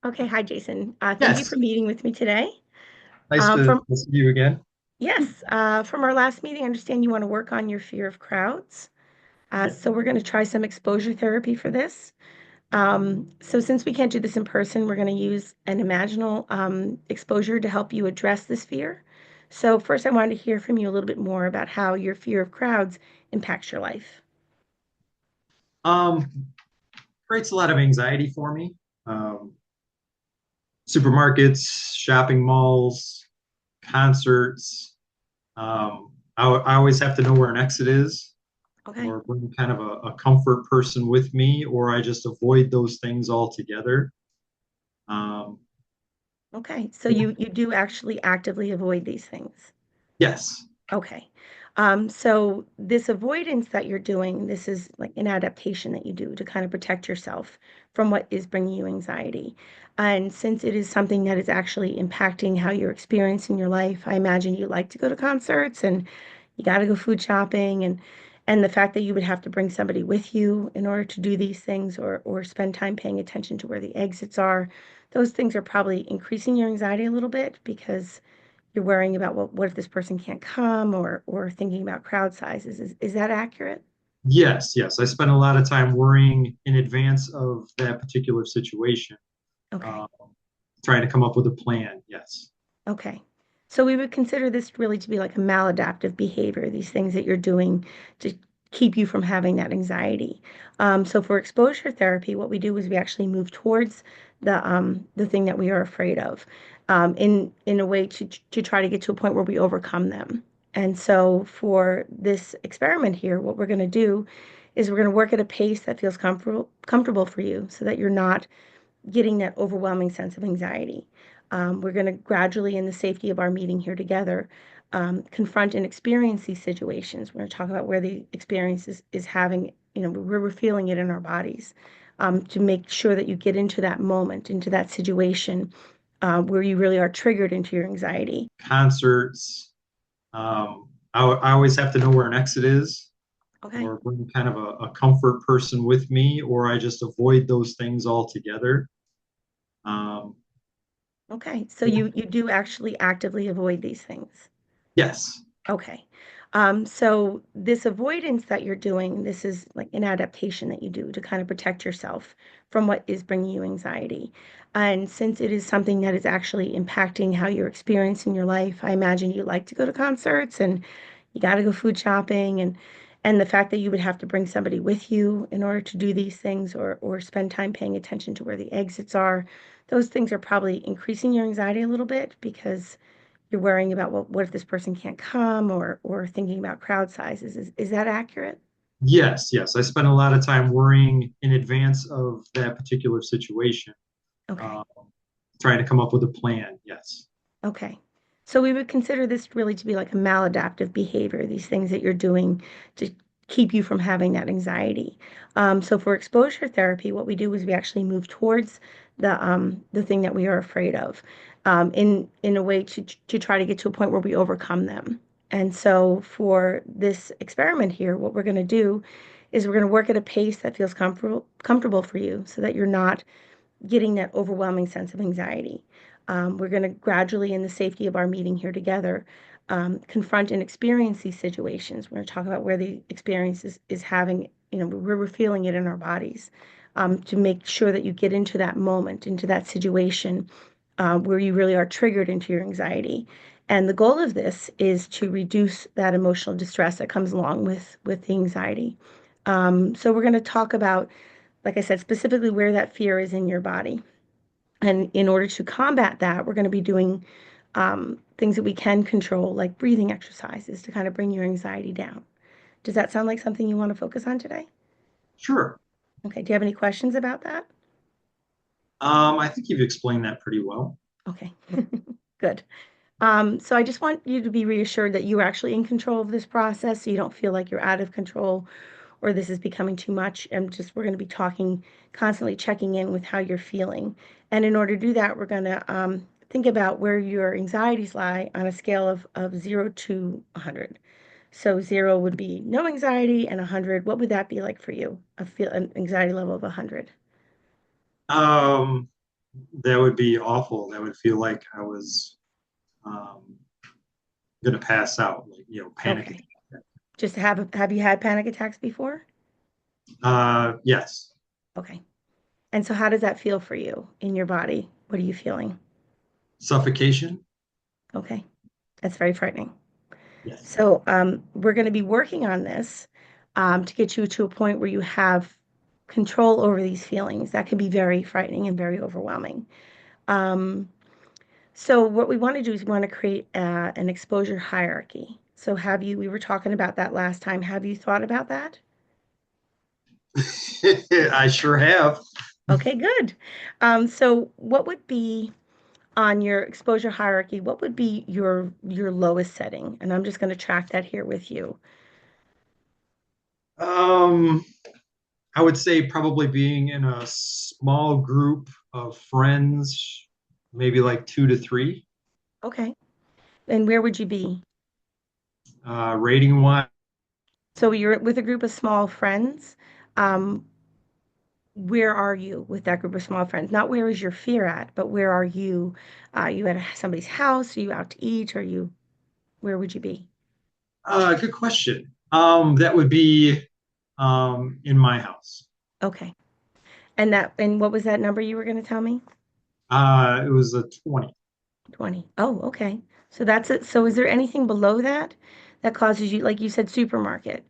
Okay, hi Jason. Thank you for Yes, meeting with me today. nice Um, to from listen to you again. yes, from our last meeting, I understand you want to work on your fear of crowds. Yeah. So we're going to try some exposure therapy for this. So since we can't do this in person, we're going to use an imaginal exposure to help you address this fear. So first, I wanted to hear from you a little bit more about how your fear of crowds impacts your life. Um, Creates a lot of anxiety for me. Um, Supermarkets, shopping malls, concerts. I always have to know where an exit is, Okay. or bring kind of a comfort person with me, or I just avoid those things altogether. Um, Okay. So you do actually actively avoid these things. yes, Okay. So this avoidance that you're doing, this is like an adaptation that you do to kind of protect yourself from what is bringing you anxiety. And since it is something that is actually impacting how you're experiencing your life, I imagine you like to go to concerts and you got to go food shopping and the fact that you would have to bring somebody with you in order to do these things or spend time paying attention to where the exits are, those things are probably increasing your anxiety a little bit because you're worrying about what if this person can't come or thinking about crowd sizes. Is that accurate? yes. I spend a lot of time worrying in advance of that particular situation, Okay. um, trying to come up with a plan. Yes. Okay. So we would consider this really to be like a maladaptive behavior, these things that you're doing to keep you from having that anxiety. So for exposure therapy, what we do is we actually move towards the thing that we are afraid of, in a way to try to get to a point where we overcome them. And so for this experiment here, what we're going to do is we're going to work at a pace that feels comfortable for you, so that you're not getting that overwhelming sense of anxiety. We're going to gradually, in the safety of our meeting here together, confront and experience these situations. We're going to talk about where the experience is having, where we're feeling it in our bodies, to make sure that you get into that moment, into that situation where you really are triggered into your anxiety. Concerts. I always have to know where an exit is, Okay. or bring kind of a comfort person with me, or I just avoid those things altogether. Um, Okay. So you do actually actively avoid these things. yes, Okay. So this avoidance that you're doing, this is like an adaptation that you do to kind of protect yourself from what is bringing you anxiety. And since it is something that is actually impacting how you're experiencing your life, I imagine you like to go to concerts and you got to go food shopping and the fact that you would have to bring somebody with you in order to do these things or spend time paying attention to where the exits are, those things are probably increasing your anxiety a little bit because you're worrying about what if this person can't come or thinking about crowd sizes. Is that accurate? yes. I spend a lot of time worrying in advance of that particular situation, Okay. um, trying to come up with a plan. Yes. Okay. So we would consider this really to be like a maladaptive behavior, these things that you're doing to keep you from having that anxiety. So for exposure therapy, what we do is we actually move towards the thing that we are afraid of, in a way to try to get to a point where we overcome them. And so for this experiment here, what we're going to do is we're going to work at a pace that feels comfortable for you, so that you're not getting that overwhelming sense of anxiety. We're going to gradually, in the safety of our meeting here together, confront and experience these situations. We're going to talk about where the experience is having, where we're feeling it in our bodies, to make sure that you get into that moment, into that situation where you really are triggered into your anxiety. And the goal of this is to reduce that emotional distress that comes along with the anxiety. So we're going to talk about, like I said, specifically where that fear is in your body. And in order to combat that, we're going to be doing things that we can control, like breathing exercises to kind of bring your anxiety down. Does that sound like something you want to focus on today? Sure. Okay. Do you have any questions about that? I think you've explained that pretty well. Okay. Good. So I just want you to be reassured that you're actually in control of this process, so you don't feel like you're out of control or this is becoming too much. And just we're going to be talking, constantly checking in with how you're feeling. And in order to do that, we're going to think about where your anxieties lie on a scale of 0 to 100. So 0 would be no anxiety, and 100, what would that be like for you? An anxiety level of 100. Um, that would be awful. That would feel like I was um, going to pass out, like, panic Okay. attack. Just have you had panic attacks before? Yes. Okay. And so how does that feel for you in your body? What are you feeling? Suffocation? Okay. That's very frightening. Yes. So we're going to be working on this to get you to a point where you have control over these feelings. That can be very frightening and very overwhelming. Um, so what we want to do is we want to create an exposure hierarchy. So we were talking about that last time. Have you thought about that? I sure have. Okay, good. So what would be on your exposure hierarchy, what would be your lowest setting? And I'm just going to track that here with you. Um, I would say probably being in a small group of friends, maybe like 2 to 3. Okay. And where would you be? Rating one, So you're with a group of small friends. Um, where are you with that group of small friends? Not where is your fear at, but where are you? You at somebody's house? Are you out to eat? Where would you be? good question. That would be in my house. Okay. And what was that number you were going to tell me? It was a 20. 20. Oh, okay. So that's it. So is there anything below that that causes you, like you said, supermarket?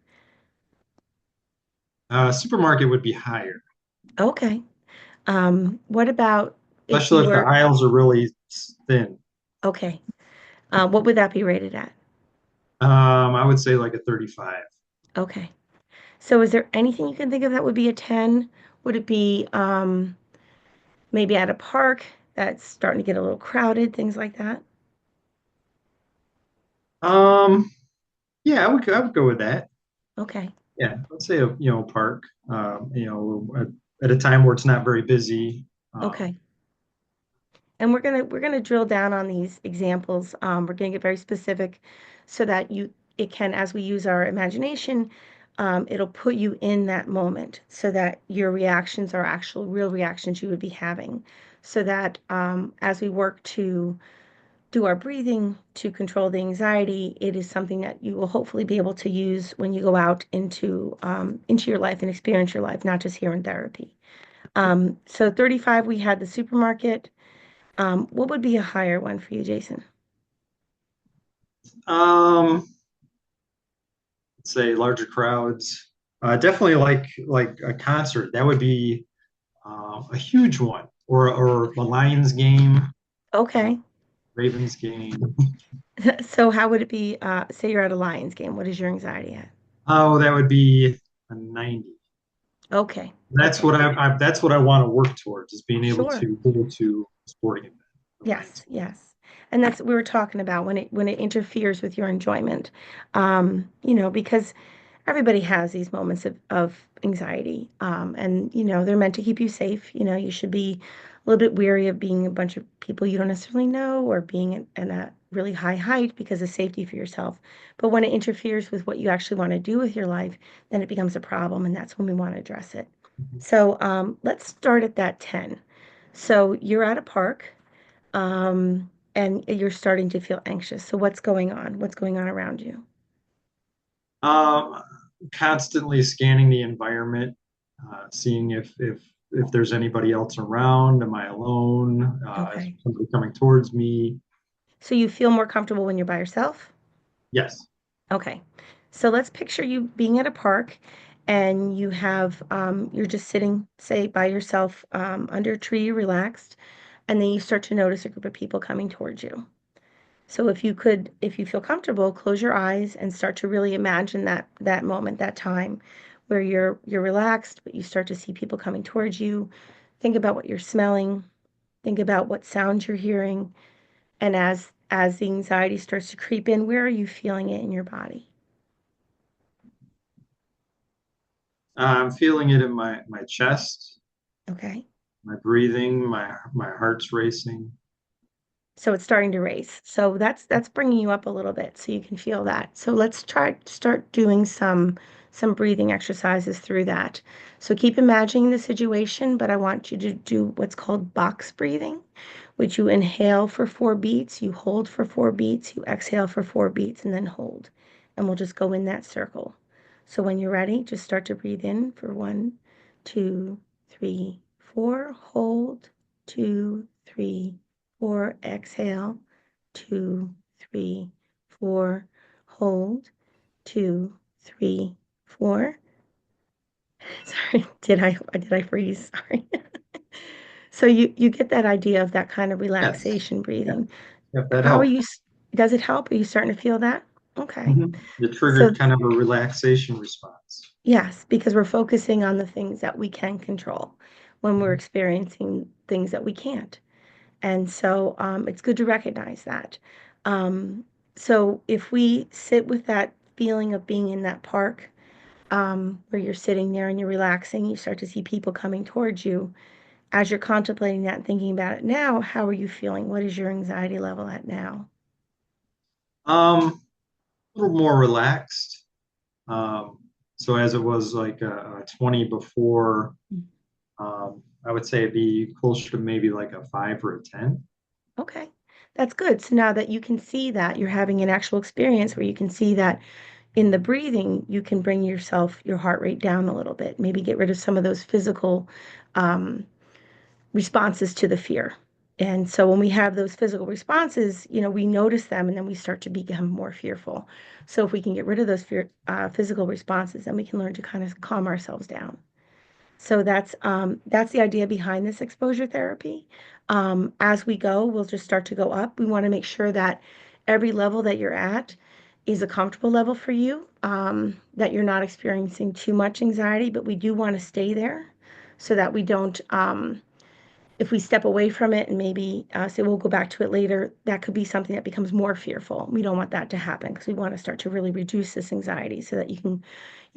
Supermarket would be higher, Okay. What about if you especially if the were, aisles are really thin. okay. What would that be rated at? I would say like a 35. Okay. So is there anything you can think of that would be a 10? Would it be maybe at a park that's starting to get a little crowded, things like that? Um, yeah, I would go with that. Okay. Yeah, let's say a park. At a time where it's not very busy. Um, Okay. And we're gonna drill down on these examples. We're gonna get very specific so that it can, as we use our imagination, it'll put you in that moment so that your reactions are actual real reactions you would be having. So that as we work to do our breathing to control the anxiety, it is something that you will hopefully be able to use when you go out into your life and experience your life, not just here in therapy. So 35, we had the supermarket. What would be a higher one for you, Jason? um, say larger crowds. Definitely like a concert. That would be a huge one, or a Lions game, uh, Okay. Ravens game. So how would it be? Say you're at a Lions game. What is your anxiety at? Oh, that would be a 90. Okay. That's Okay. what that's what I want to work towards, is being able Sure. to go to a sporting event, the Yes, Lions. yes. And that's what we were talking about when it interferes with your enjoyment. Because everybody has these moments of anxiety. And they're meant to keep you safe. You should be a little bit weary of being a bunch of people you don't necessarily know or being in a really high height because of safety for yourself. But when it interferes with what you actually want to do with your life, then it becomes a problem, and that's when we want to address it. So let's start at that 10. So you're at a park and you're starting to feel anxious. So what's going on? What's going on around you? Um, Constantly scanning the environment, seeing if there's anybody else around. Am I alone? Is Okay. somebody coming towards me? So you feel more comfortable when you're by yourself? Yes. Okay. So let's picture you being at a park and you're just sitting, say, by yourself under a tree, relaxed, and then you start to notice a group of people coming towards you. So if you feel comfortable, close your eyes and start to really imagine that moment, that time where you're relaxed, but you start to see people coming towards you. Think about what you're smelling, think about what sounds you're hearing, and as the anxiety starts to creep in, where are you feeling it in your body? I'm feeling it in my chest, Okay. my breathing, my heart's racing. So it's starting to race. So that's bringing you up a little bit so you can feel that. So let's try to start doing some breathing exercises through that. So keep imagining the situation, but I want you to do what's called box breathing, which you inhale for 4 beats, you hold for 4 beats, you exhale for 4 beats, and then hold. And we'll just go in that circle. So when you're ready, just start to breathe in for 1, 2, 3, 4, hold, 2, 3, 4, exhale, 2, 3, 4, hold, 2, 3, 4. Sorry, did I freeze? Sorry. So you get that idea of that kind of Yes. relaxation Yeah. breathing. Yeah, that How are helped. you? Does it help? Are you starting to feel that? Okay. It So triggered kind of a relaxation response. yes, because we're focusing on the things that we can control when we're Mhm. experiencing things that we can't. And so it's good to recognize that. Um, so if we sit with that feeling of being in that park, where you're sitting there and you're relaxing, you start to see people coming towards you. As you're contemplating that and thinking about it now, how are you feeling? What is your anxiety level at now? A little more relaxed. Um, so as it was like a 20 before, I would say it'd be closer to maybe like a 5 or a 10. Okay, that's good. So now that you can see that you're having an actual experience where you can see that in the breathing, you can bring your heart rate down a little bit, maybe get rid of some of those physical um, responses to the fear. And so when we have those physical responses, we notice them and then we start to become more fearful. So if we can get rid of those physical responses, then we can learn to kind of calm ourselves down. So that's the idea behind this exposure therapy. As we go, we'll just start to go up. We want to make sure that every level that you're at is a comfortable level for you, that you're not experiencing too much anxiety, but we do want to stay there so that we don't, if we step away from it and maybe say we'll go back to it later, that could be something that becomes more fearful. We don't want that to happen because we want to start to really reduce this anxiety so that you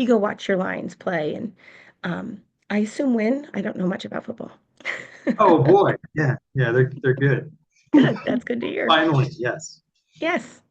go watch your Lions play and um, I assume win. I don't know much about football. Oh boy, yeah, yeah, they're good. Good. That's good to hear. Finally, yes. Yes.